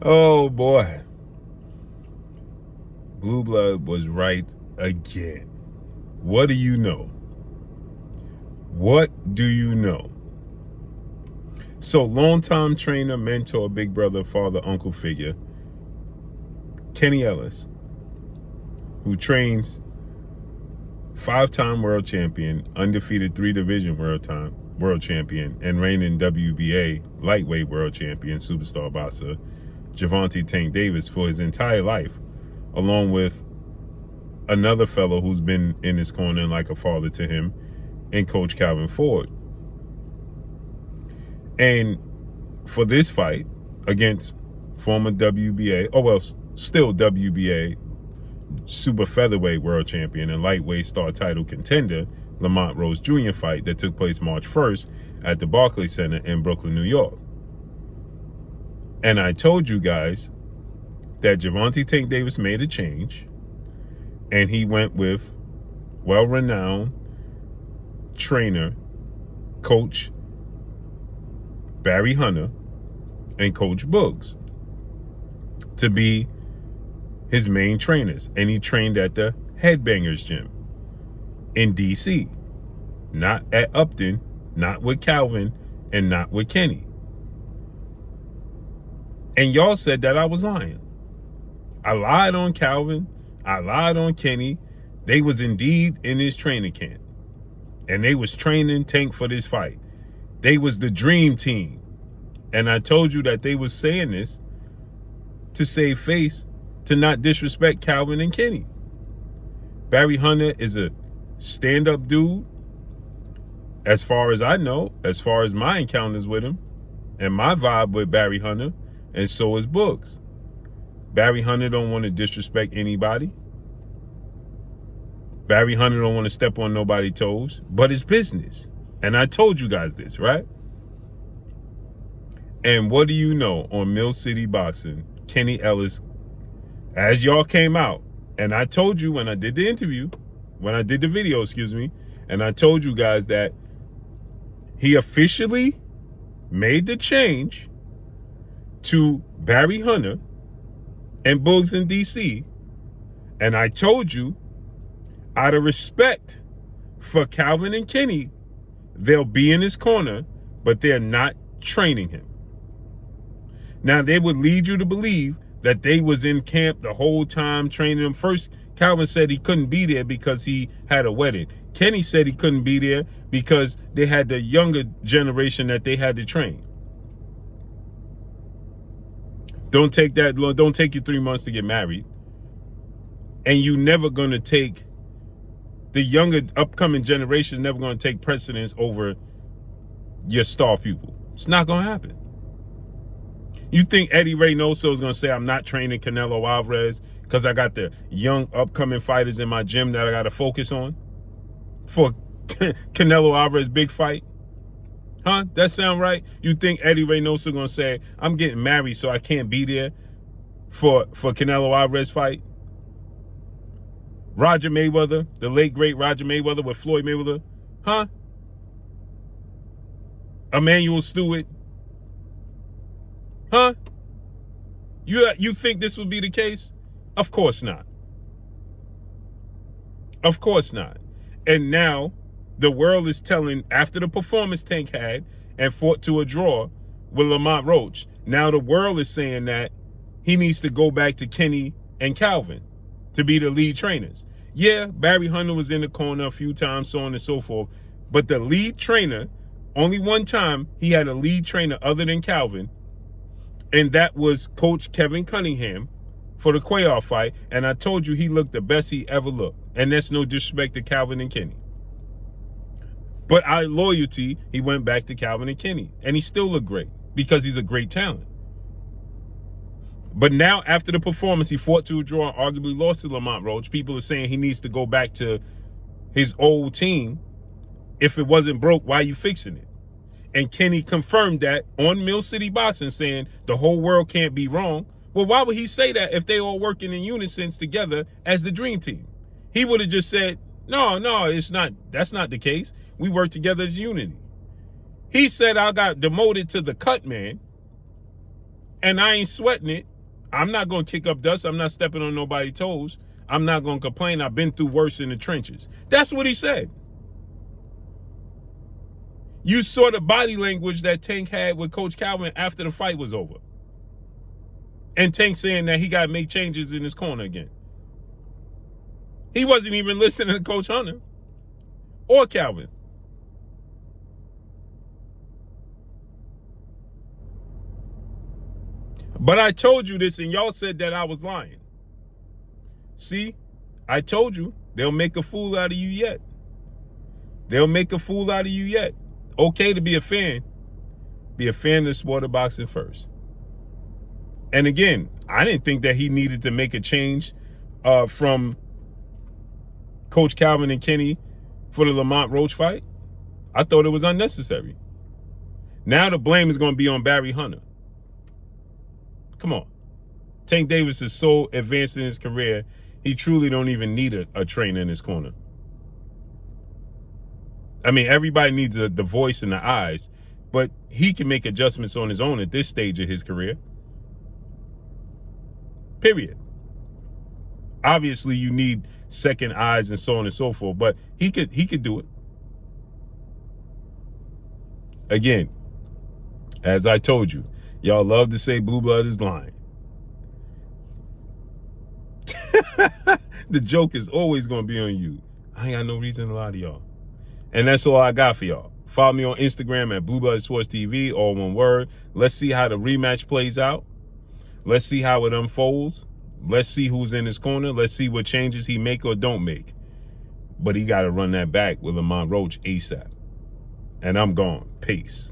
Oh boy. Blue Blood was right again. What do you know? What do you know? So, longtime trainer, mentor, big brother, father, uncle figure, Kenny Ellis, who trains 5-time world champion, undefeated 3-division world champion, and reigning WBA lightweight world champion, superstar boxer, Gervonta Tank Davis, for his entire life, along with another fellow who's been in his corner and like a father to him, and Coach Calvin Ford. And for this fight against former WBA, still WBA super featherweight world champion and lightweight star title contender, Lamont Rose Jr. fight that took place March 1st at the Barclays Center in Brooklyn, New York. And I told you guys that Gervonta Tank Davis made a change, and he went with well-renowned trainer, Coach Barry Hunter and Coach Boogs to be his main trainers. And he trained at the Headbangers Gym in D.C., not at Upton, not with Calvin, and not with Kenny. And y'all said that I was lying. I lied on Calvin. I lied on Kenny. They was indeed in his training camp. And they was training Tank for this fight. They was the dream team. And I told you that they was saying this to save face, to not disrespect Calvin and Kenny. Barry Hunter is a stand-up dude, as far as I know, as far as my encounters with him, and my vibe with Barry Hunter, and so is Books. Barry Hunter don't want to disrespect anybody. Barry Hunter don't want to step on nobody's toes, but it's business. And I told you guys this, right? And what do you know, on Mill City Boxing, Kenny Ellis, as y'all came out, and I told you when I did the interview, when I did the video, and I told you guys that he officially made the change to Barry Hunter and Boogs in D.C., and I told you, out of respect for Calvin and Kenny, they'll be in his corner, but they're not training him. Now, they would lead you to believe that they was in camp the whole time training him. First, Calvin said he couldn't be there because he had a wedding. Kenny said he couldn't be there because they had the younger generation that they had to train. Don't take you 3 months to get married. And you never going to take, the younger upcoming generation is never going to take precedence over your star pupil. It's not going to happen. You think Eddie Reynoso is going to say, I'm not training Canelo Alvarez because I got the young upcoming fighters in my gym that I got to focus on for Canelo Alvarez big fight? Huh? That sound right? You think Eddie Reynoso going to say, I'm getting married so I can't be there for Canelo Alvarez fight? Roger Mayweather, the late great Roger Mayweather with Floyd Mayweather? Huh? Emmanuel Stewart? Huh? You think this would be the case? Of course not. Of course not. And now the world is telling, after the performance Tank had and fought to a draw with Lamont Roach, now the world is saying that he needs to go back to Kenny and Calvin to be the lead trainers. Yeah, Barry Hunter was in the corner a few times, so on and so forth. But the lead trainer, only one time he had a lead trainer other than Calvin, and that was Coach Kevin Cunningham for the Cuellar fight. And I told you he looked the best he ever looked. And that's no disrespect to Calvin and Kenny. But out of loyalty, he went back to Calvin and Kenny. And he still looked great because he's a great talent. But now, after the performance, he fought to a draw and arguably lost to Lamont Roach. People are saying he needs to go back to his old team. If it wasn't broke, why are you fixing it? And Kenny confirmed that on Mill City Boxing, saying the whole world can't be wrong. Well, why would he say that if they all working in unison together as the dream team? he would have just said, no, it's not. That's not the case. We work together as unity. He said, I got demoted to the cut man, and I ain't sweating it. I'm not going to kick up dust. I'm not stepping on nobody's toes. I'm not going to complain. I've been through worse in the trenches. That's what he said. You saw the body language that Tank had with Coach Calvin after the fight was over. And Tank saying that he got to make changes in his corner again. He wasn't even listening to Coach Hunter or Calvin. But I told you this and y'all said that I was lying. See, I told you they'll make a fool out of you yet. They'll make a fool out of you yet. Okay to be a fan. Be a fan of the sport of boxing first. And again, I didn't think that he needed to make a change from Coach Calvin and Kenny for the Lamont Roach fight. I thought it was unnecessary. Now the blame is going to be on Barry Hunter. Come on. Tank Davis is so advanced in his career, he truly don't even need a trainer in his corner. I mean, everybody needs the voice and the eyes, but he can make adjustments on his own at this stage of his career. Period. Obviously, you need second eyes and so on and so forth, but he could do it. Again, as I told you, y'all love to say Blue Blood is lying. The joke is always going to be on you. I ain't got no reason to lie to y'all. And that's all I got for y'all. Follow me on Instagram at Blue Blood Sports TV, all one word. Let's see how the rematch plays out. Let's see how it unfolds. Let's see who's in his corner. Let's see what changes he make or don't make. But he got to run that back with Lamont Roach ASAP. And I'm gone. Peace.